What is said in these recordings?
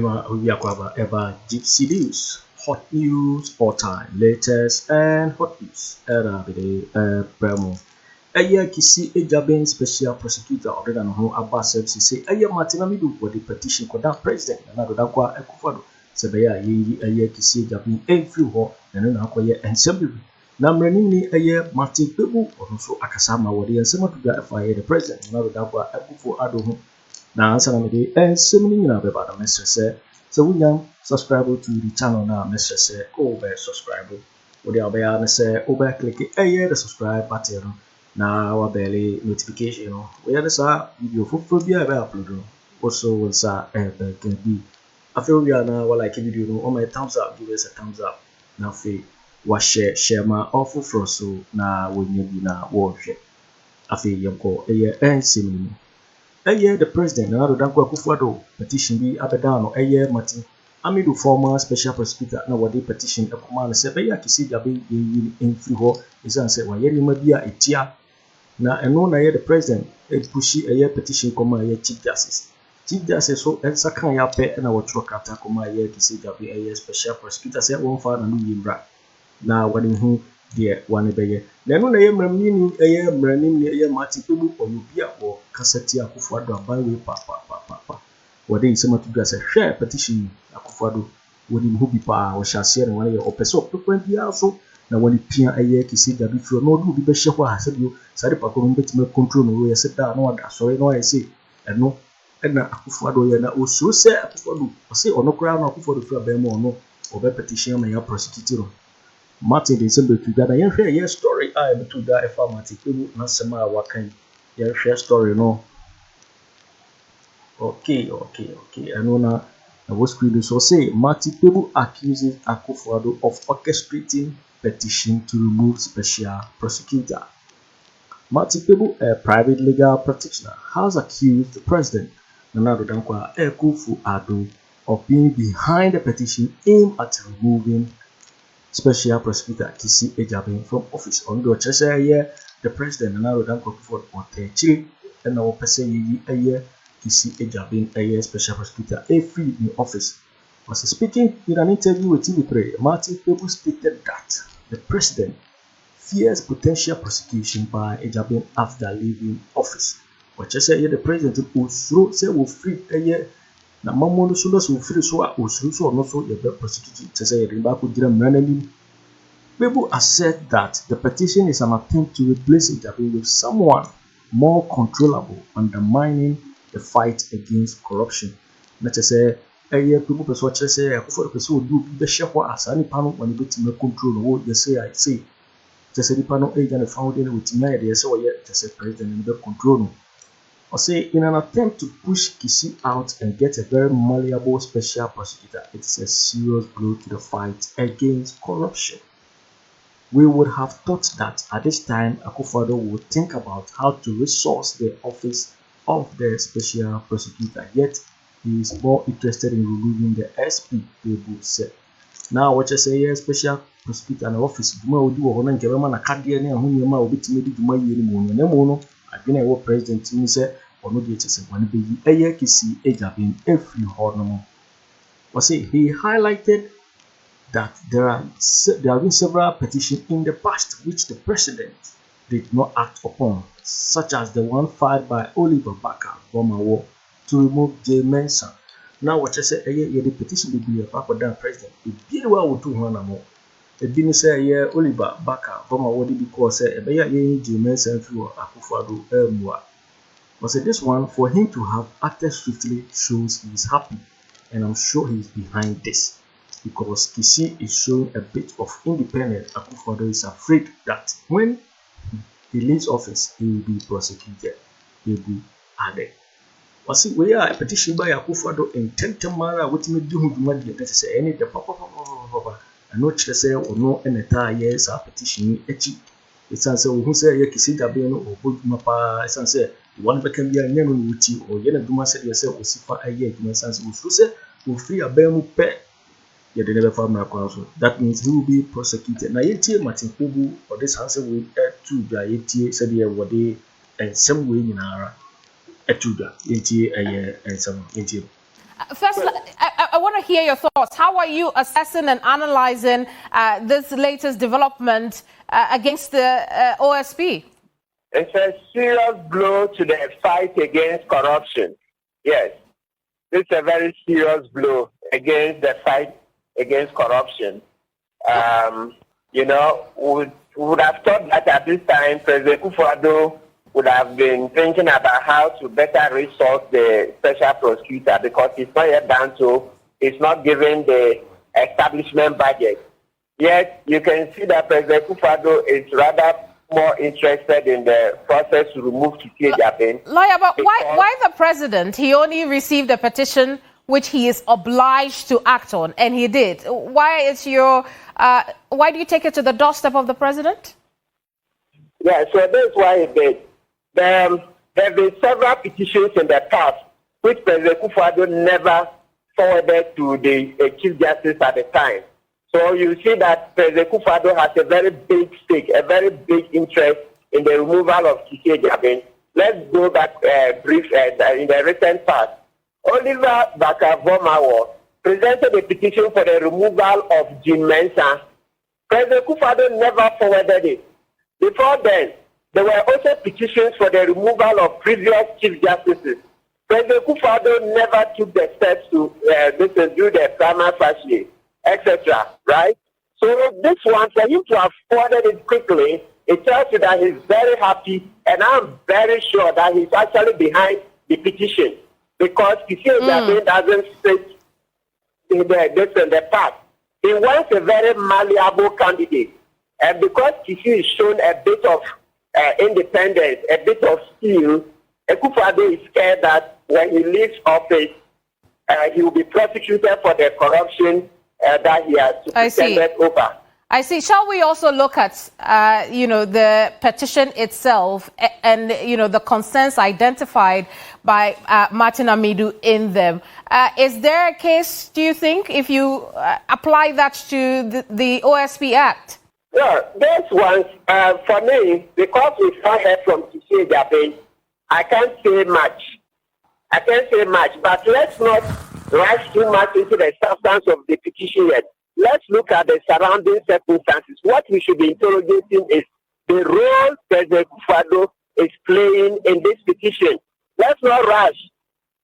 we are ever gypsy news, hot news, all time, latest and hot news. Bremo. Kissi Agyapong Special Prosecutor ordered on who Abbas say Matinamidu for the petition for that president and Akufo Addo. Sebaya Kissi Agyapong every ho and then and Sammy. Namreni Martin Kpebu or so Akasama Wadi and some of the president and Akufo Addo. Now, Sammy and Sammy about the Mensah say. So we can subscribe to the channel now. Mensah say over subscribe. What the other say over click the subscribe button. Now our belly notification. We have this video for upload. Also, once can be. I feel we are now like video on my thumbs up. Give us a thumbs up. Now, share my offer for so now we need now watch it. I feel you go and see the president, Akufo Addo, petition be abedano, Martin. Amidu former special prosecutor, now what they petition a command say, Kissi Agyapong in Friho, is answered, why any mabia a tia. Now, and no, the president, a pushy a petition, chief justice. Chief justice, so and Sakan ya pay and our truck attack, Kissi Agyapong, a special prosecutor, said one father and Yibra. Now, what in whom, dear one bege. Then when I am running Martin Kpebu or Ubia or Cassette Akufo Addo by way papa. What they some to dress a share petition Akufo Addo would him who be pa or shall share one year or peso to 20 also. Now when it peer a year Kissi Agyapong no do be sure I said you Sadi Pakon bet me control no way sit down no sorry no I say and no and now Akufo Addo na Owusu say Akufo Addo say or no crown Akufo Addo for bemo no or be petition may prosecutor. Martin de December to that I share story I am to that if I'm Kpebu na sema wakan share story no. Okay. I know now I was screen so say Martin Kpebu accuses Akufo Addo of orchestrating petition to remove special prosecutor. Martin Kpebu, a private legal practitioner, has accused the president Akufo Addo of being behind the petition aimed at removing Special Prosecutor Kissi Agyapong from office. On the Cheshire, the president and Akufo Addo and our person Kissi Agyapong a Special Prosecutor a free in office. Was speaking in an interview with TV3, Martin Kpebu stated that the president fears potential prosecution by Agyapong after leaving office. But Cheshire, the president Owusu say will free a year. Na mamono so will free so Owusu so no so be prosecuted. Cheshire Rimba could get Kpebu assert that the petition is an attempt to replace Agyapong with someone more controllable, undermining the fight against corruption. Let us say, Kpebu person say, Akufo person do be share for us. Any panel when you get control. Oh, you say I say. Just say the panel agent found in with me. They say, oh yeah, just say president in the control. Or say in an attempt to push Kissi out and get a very malleable special prosecutor, it is a serious blow to the fight against corruption. We would have thought that at this time, Akufo Addo would think about how to resource the office of the special prosecutor, yet he is more interested in removing the SP, Kpebu said. Now, what you say, special prosecutor and office, you will do a Honan German Acadian and whom you might be to make my mono. I've been a president, you say, or no DHS, one baby, Kissi Agyapong every horn. Or say he highlighted that there have been several petitions in the past which the president did not act upon, such as the one filed by Oliver Baka Bomawo to remove J. Mensah. Now, what I say, the petition will be a papa down president. It be the one to one more. The business say, Oliver Baka Bomawo because a bear J. Mensah through Akufo Addo but say this one for him to have acted swiftly shows he is happy, and I'm sure he is behind this. Because Kissi is showing a bit of independence, Akufo Addo is afraid that when he leaves office, he will be prosecuted. He will be added. But see, we are a petition by Akufo Addo in Tentamara, what you do with money that is any the papa. And not just say or no, and a years are petitioning etchy. It's answer who say Kissi Agyapong or Budmapa, it's answer one can be a name with you or Yena Duma said yourself, or Sifa a year, my sons who say, will free a bemu pet. Yet they never found my counsel. That means he will be prosecuted. Now, yet Martin Kpebu or this answer will add to the yet said here what they and some way in our etuda yet a year and some into. First, I want to hear your thoughts. How are you assessing and analyzing this latest development against the OSP? It's a serious blow to the fight against corruption. Yes, it's a very serious blow against the fight against corruption. We would have thought that at this time, President Akufo Addo would have been thinking about how to better resource the Special Prosecutor, because it's not yet done so. It's not given the establishment budget. Yet, you can see that President Akufo Addo is rather more interested in the process to remove Kissi Agyapong. Lawyer, but why the president? He only received a petition which he is obliged to act on, and he did. Why do you take it to the doorstep of the president? Yeah, so that's why he did. There have been several petitions in the past which President Akufo Addo never forwarded to the Chief Justice at the time. So you see that President Akufo Addo has a very big stake, a very big interest in the removal of Kissi Agyapong. Let's go back brief in the recent past. Oliver Bakavomawo presented a petition for the removal of Mensah. President Akufo Addo never forwarded it. Before then, there were also petitions for the removal of previous Chief Justices. President Akufo Addo never took the steps to do the prima facie, etc. Right? So this one, for him to have forwarded it quickly, it tells you that he's very happy, and I'm very sure that he's actually behind the petition, because Kissi Agyapong doesn't fit in the past. He wants a very malleable candidate, and because Kissi is shown a bit of independence, a bit of skill, Akufo Addo is scared that when he leaves office, he will be prosecuted for the corruption that he has pretended over. I see. Shall we also look at, the petition itself and, the concerns identified by Martin Amidu in them? Is there a case, do you think, if you apply that to the OSP Act? Yeah, this one, for me, because we've not heard from Kissi Agyapong, I can't say much. But let's not rush too much into the substance of the petition yet. Let's look at the surrounding circumstances. What we should be interrogating is the role President Akufo Addo is playing in this petition. Let's not rush.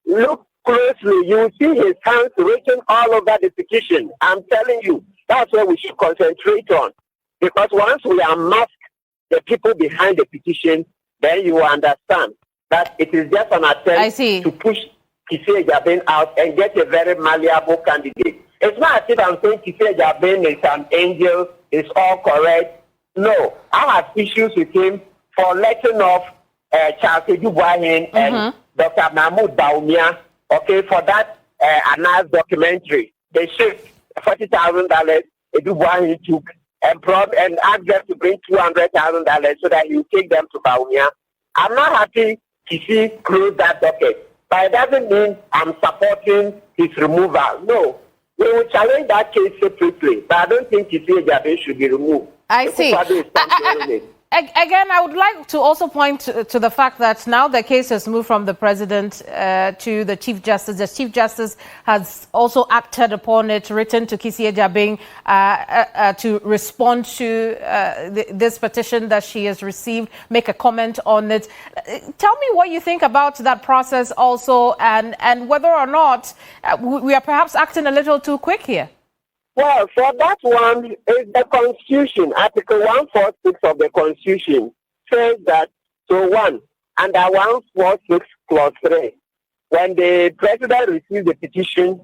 Look closely. You will see his hands written all over the petition. I'm telling you, that's what we should concentrate on. Because once we unmask the people behind the petition, then you will understand that it is just an attempt to push Kissi Agyapong out and get a very malleable candidate. It's not as if I'm saying Kissi Agyapong is an angel, it's all correct. No, I have issues with him for letting off Charles Edubuahin and Dr. Mahmoud Bawumia, for that Anas documentary. They shipped $40,000 Edubuahin took and asked them to bring $200,000 so that he will take them to Bawumia. I'm not happy Kissi closed that docket, but it doesn't mean I'm supporting his removal. No. We will challenge that case separately, but I don't think Kissi Agyapong should be removed. I see. Again, I would like to also point to the fact that now the case has moved from the president to the Chief Justice. The Chief Justice has also acted upon it, written to Kissi Agyapong to respond to this petition that she has received, make a comment on it. Tell me what you think about that process also, and whether or not we are perhaps acting a little too quick here. Well, for that one, is the Constitution. Article 146 of the Constitution says that, under 146 clause 3, when the president receives the petition,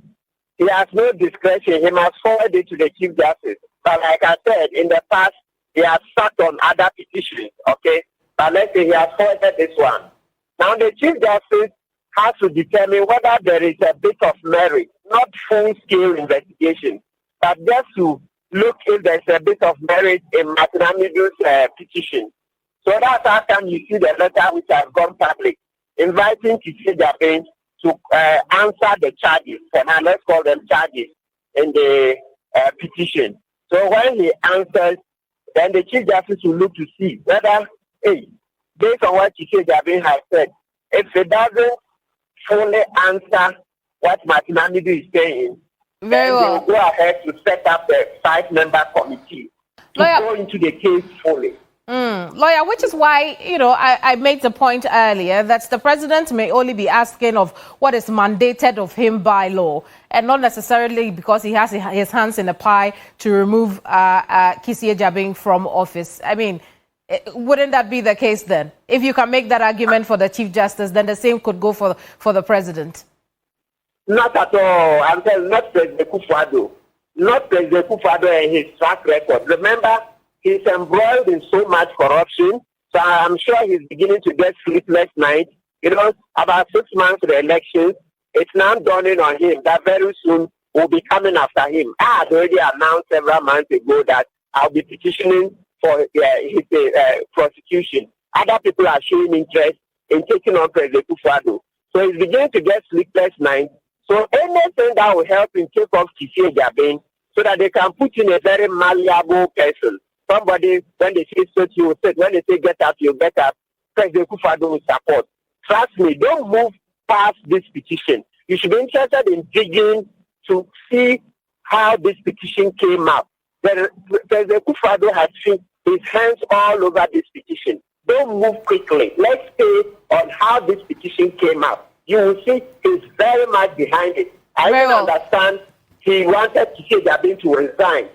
he has no discretion. He must forward it to the Chief Justice. But like I said, in the past, he has sat on other petitions, But let's say he has forwarded this one. Now, the Chief Justice has to determine whether there is a bit of merit, not full-scale investigation, but just to look if there's a bit of merit in Martin Amidu's petition. So that's how come you see the letter which has gone public, inviting Kissi Agyapong to answer the charges. For now, let's call them charges in the petition. So when he answers, then the Chief Justice will look to see whether, based on what Kissi Agyapong has said, if it doesn't fully answer what Martin Amidu is saying, Very well. They will go ahead to set up the 5-member committee to go into the case fully. Lawyer, which is why, I made the point earlier that the president may only be asking of what is mandated of him by law and not necessarily because he has his hands in the pie to remove Kissi Agyapong from office. I mean, wouldn't that be the case then? If you can make that argument for the Chief Justice, then the same could go for the president. Not at all. I'm telling not President Akufo Addo. Not President Akufo Addo and his track record. Remember, he's embroiled in so much corruption, so I'm sure he's beginning to get sleepless nights. About 6 months to the elections, it's now dawning on him that very soon we'll be coming after him. I had already announced several months ago that I'll be petitioning for his prosecution. Other people are showing interest in taking on President Akufo Addo. So he's beginning to get sleepless nights. So anything that will help him take off Kissi Agyapong so that they can put in a very malleable person. Somebody, when they say so, you will sit. When they say get up, you get up. President Akufo Addo will support. Trust me, don't move past this petition. You should be interested in digging to see how this petition came up. President Akufo Addo has his hands all over this petition. Don't move quickly. Let's stay on how this petition came up. You will see he's very much behind it. I don't understand he wanted Kissi Agyapong to resign.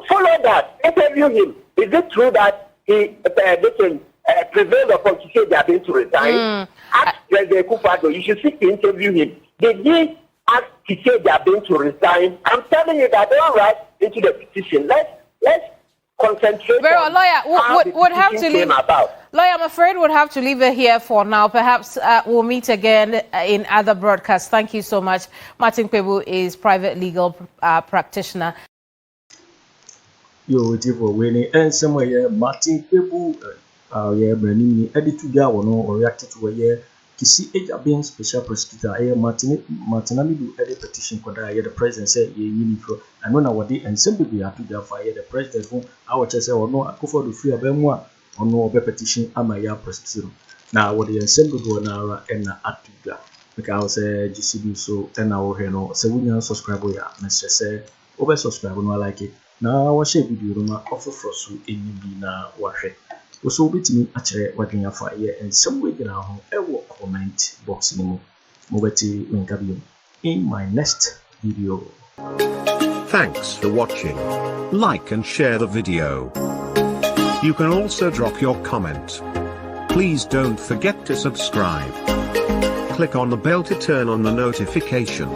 Follow that. Interview him. Is it true that he prevailed upon Kissi Agyapong to resign? Ask President Akufo Addo. You should seek to interview him. Did he ask Kissi Agyapong to resign? I'm telling you that don't write into the petition. Let's concentrate on how the petition came about. Lawyer, I'm afraid we'll have to leave it here for now. Perhaps we'll meet again in other broadcasts. Thank you so much. Martin Kpebu is private legal practitioner. Yo, it's for winning and somewhere Martin Kpebu, Brandini, editor, or reacted to a year. Kissi Agyapong Special Prosecutor, Martin Amidu, edit petition for the president said, I know what they and simply have to Gyamfi, the president who our chess or no Akufo Addo free Bawumia or no petition Aremeyaw Prosecutor. Now, what the ensemble do now and Atuga because GCB so and our heno, so we can subscribe. Mensah say, over subscribe no like it. Now, what shape video room offer for so in na wahe. Also, bit me actually working Afriyie and some way now a comment box in Mobeti Menkabium in my next video. Thanks for watching. Like and share the video. You can also drop your comment. Please don't forget to subscribe. Click on the bell to turn on the notification.